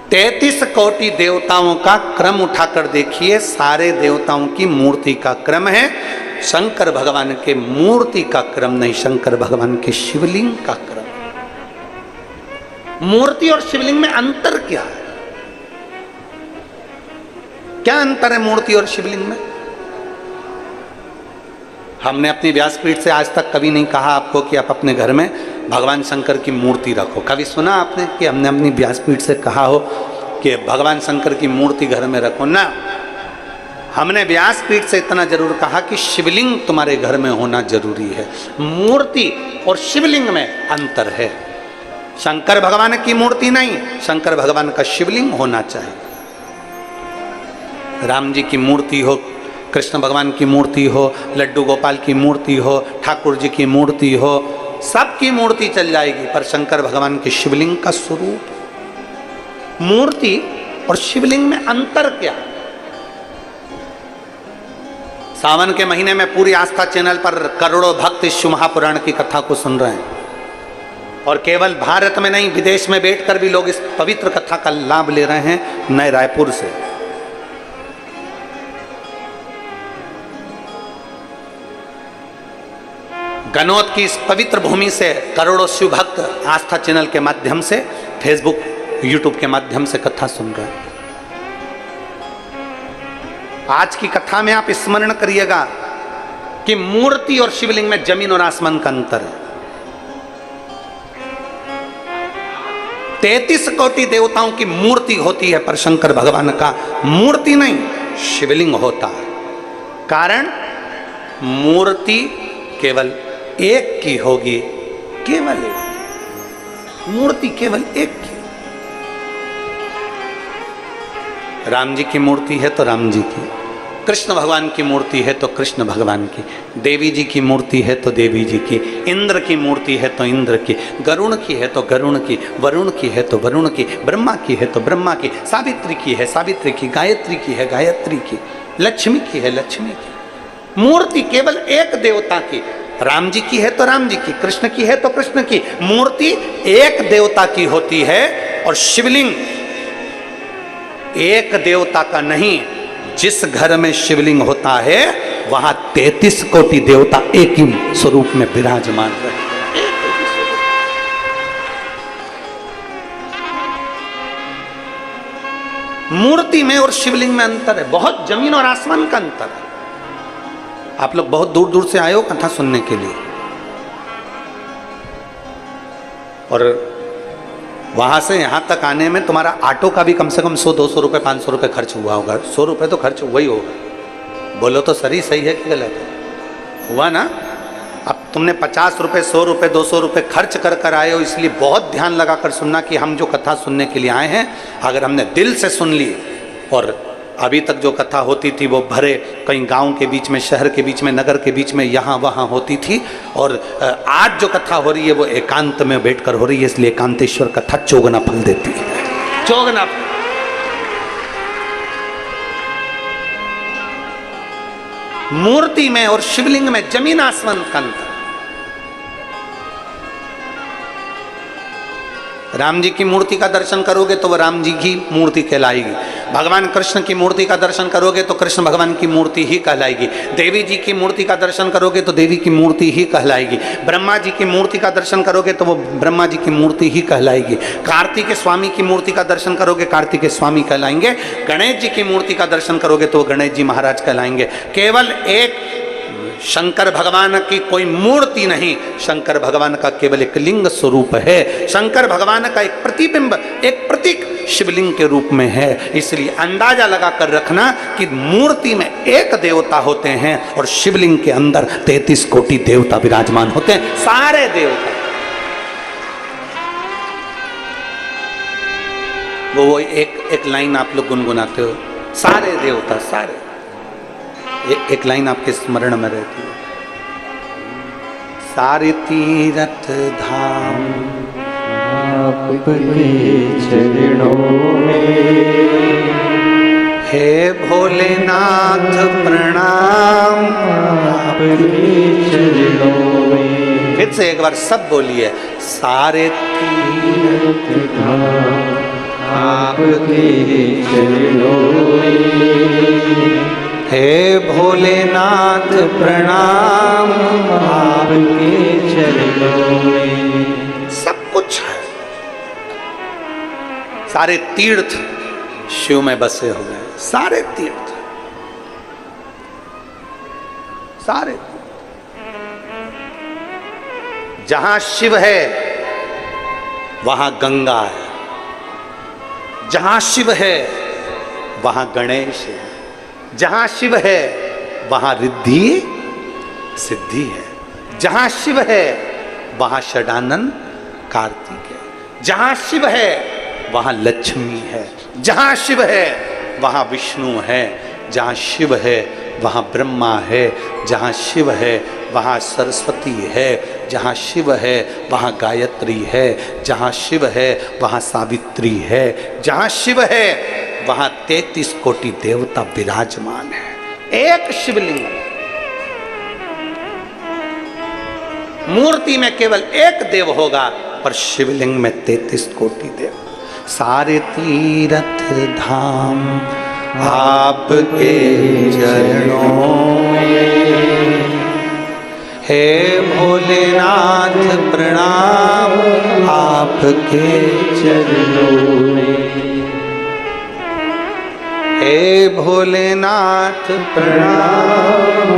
33 कोटि देवताओं का क्रम उठाकर देखिए, सारे देवताओं की मूर्ति का क्रम है, शंकर भगवान के मूर्ति का क्रम नहीं, शंकर भगवान के शिवलिंग का क्रम। मूर्ति और शिवलिंग में अंतर क्या है? क्या अंतर है मूर्ति और शिवलिंग में? हमने अपनी व्यासपीठ से आज तक कभी नहीं कहा आपको कि आप अपने घर में भगवान शंकर की मूर्ति रखो। कभी सुना आपने कि हमने अपनी व्यासपीठ से कहा हो कि भगवान शंकर की मूर्ति घर में रखो? ना, हमने व्यासपीठ से इतना जरूर कहा कि शिवलिंग तुम्हारे घर में होना जरूरी है। मूर्ति और शिवलिंग में अंतर है। शंकर भगवान की मूर्ति नहीं, शंकर भगवान का शिवलिंग होना चाहिए। राम जी की मूर्ति हो, कृष्ण भगवान की मूर्ति हो, लड्डू गोपाल की मूर्ति हो, ठाकुर जी की मूर्ति हो, सबकी मूर्ति चल जाएगी, पर शंकर भगवान के शिवलिंग का स्वरूप। मूर्ति और शिवलिंग में अंतर क्या? सावन के महीने में पूरी आस्था चैनल पर करोड़ों भक्त इस शिव महापुराण की कथा को सुन रहे हैं, और केवल भारत में नहीं, विदेश में बैठकर भी लोग इस पवित्र कथा का लाभ ले रहे हैं, नए रायपुर से। गनौत की इस पवित्र भूमि से करोड़ों शिव भक्त आस्था चैनल के माध्यम से, फेसबुक, यूट्यूब के माध्यम से कथा सुन रहे हैं। आज की कथा में आप स्मरण करिएगा कि मूर्ति और शिवलिंग में जमीन और आसमान का अंतर है। 33 कोटि देवताओं की मूर्ति होती है, पर शंकर भगवान का मूर्ति नहीं, शिवलिंग होता है। कारण मूर्ति केवल एक की होगी, केवल एक मूर्ति, केवल एक की। राम जी की मूर्ति है तो राम जी की, कृष्ण भगवान की मूर्ति है तो कृष्ण भगवान की, देवी जी की मूर्ति है तो देवी जी की, इंद्र की मूर्ति है तो इंद्र की, गरुण की है तो गरुण की, वरुण की है तो वरुण की, ब्रह्मा की है तो ब्रह्मा की, सावित्री की है सावित्री की, गायत्री की है गायत्री की, लक्ष्मी की है लक्ष्मी की। मूर्ति केवल एक देवता की। राम जी की है तो राम जी की, कृष्ण की है तो कृष्ण की। मूर्ति एक देवता की होती है, और शिवलिंग एक देवता का नहीं। जिस घर में शिवलिंग होता है वहां 33 कोटि देवता एक ही स्वरूप में विराजमान रहे। मूर्ति में और शिवलिंग में अंतर है, बहुत जमीन और आसमान का अंतर है। आप लोग बहुत दूर दूर से आए हो कथा सुनने के लिए, और वहां से यहां तक आने में तुम्हारा ऑटो का भी कम से कम 100-200 रुपए 500 रुपए खर्च हुआ होगा। 100 रुपए तो खर्च हुआ ही होगा। बोलो तो सही है कि गलत है? हुआ ना? अब तुमने 50 रुपए 100 रुपए 200 रुपए खर्च कर कर आए हो, इसलिए बहुत ध्यान लगाकर सुनना कि हम जो कथा सुनने के लिए आए हैं, अगर हमने दिल से सुन ली, और अभी तक जो कथा होती थी वो भरे कहीं गांव के बीच में, शहर के बीच में, नगर के बीच में, यहाँ वहाँ होती थी, और आज जो कथा हो रही है वो एकांत में बैठकर हो रही है, इसलिए एकांतेश्वर कथा चौगुना फल देती है। चौगुना फल। मूर्ति में और शिवलिंग में जमीन आसमान का अंतर। राम जी की मूर्ति का दर्शन करोगे तो वो राम जी की मूर्ति कहलाएगी। भगवान कृष्ण की मूर्ति का दर्शन करोगे तो कृष्ण भगवान की मूर्ति ही कहलाएगी। देवी जी की मूर्ति का दर्शन करोगे तो देवी की मूर्ति ही कहलाएगी। ब्रह्मा जी की मूर्ति का दर्शन करोगे तो वो ब्रह्मा जी की मूर्ति ही कहलाएगी। कार्तिक स्वामी की मूर्ति का दर्शन करोगे, कार्तिक स्वामी कहलाएंगे। गणेश जी की मूर्ति का दर्शन करोगे तो वो गणेश जी महाराज कहलाएंगे। केवल एक शंकर भगवान की कोई मूर्ति नहीं, शंकर भगवान का केवल एक लिंग स्वरूप है। शंकर भगवान का एक प्रतिबिंब, एक प्रतीक शिवलिंग के रूप में है। इसलिए अंदाजा लगाकर रखना कि मूर्ति में एक देवता होते हैं और शिवलिंग के अंदर 33 कोटि देवता विराजमान होते हैं, सारे देवता। वो एक लाइन आप लोग गुनगुनाते हो, सारे देवता, सारे। एक लाइन आपके स्मरण में रहती है, सारे तीर्थ धाम आपके चरणों में, हे भोलेनाथ प्रणाम आपके चरणों में। फिर से एक बार सब बोलिए, सारे तीर्थ धाम आपके चरणों में। हे भोलेनाथ प्रणाम, आपके चरणों में। सब कुछ है। सारे तीर्थ शिव में बसे हुए हैं, सारे तीर्थ, सारे। जहां शिव है वहां गंगा है, जहां शिव है वहां गणेश है, जहां शिव है वहां रिद्धि सिद्धि है, जहां शिव है वहां षडानन कार्तिक है, जहां शिव है वहां लक्ष्मी है, जहां शिव है वहां विष्णु है, जहां शिव है वहां ब्रह्मा है, जहां शिव है वहां सरस्वती है, जहां शिव है वहां गायत्री है, जहां शिव है वहां सावित्री है, जहां शिव है वहां 33 कोटि देवता विराजमान है। एक शिवलिंग, मूर्ति में केवल एक देव होगा, पर शिवलिंग में 33 कोटि देव। सारे तीर्थ धाम आपके चरणों में। हे भोलेनाथ प्रणाम, आपके चरणों में। हे भोलेनाथ प्रणाम,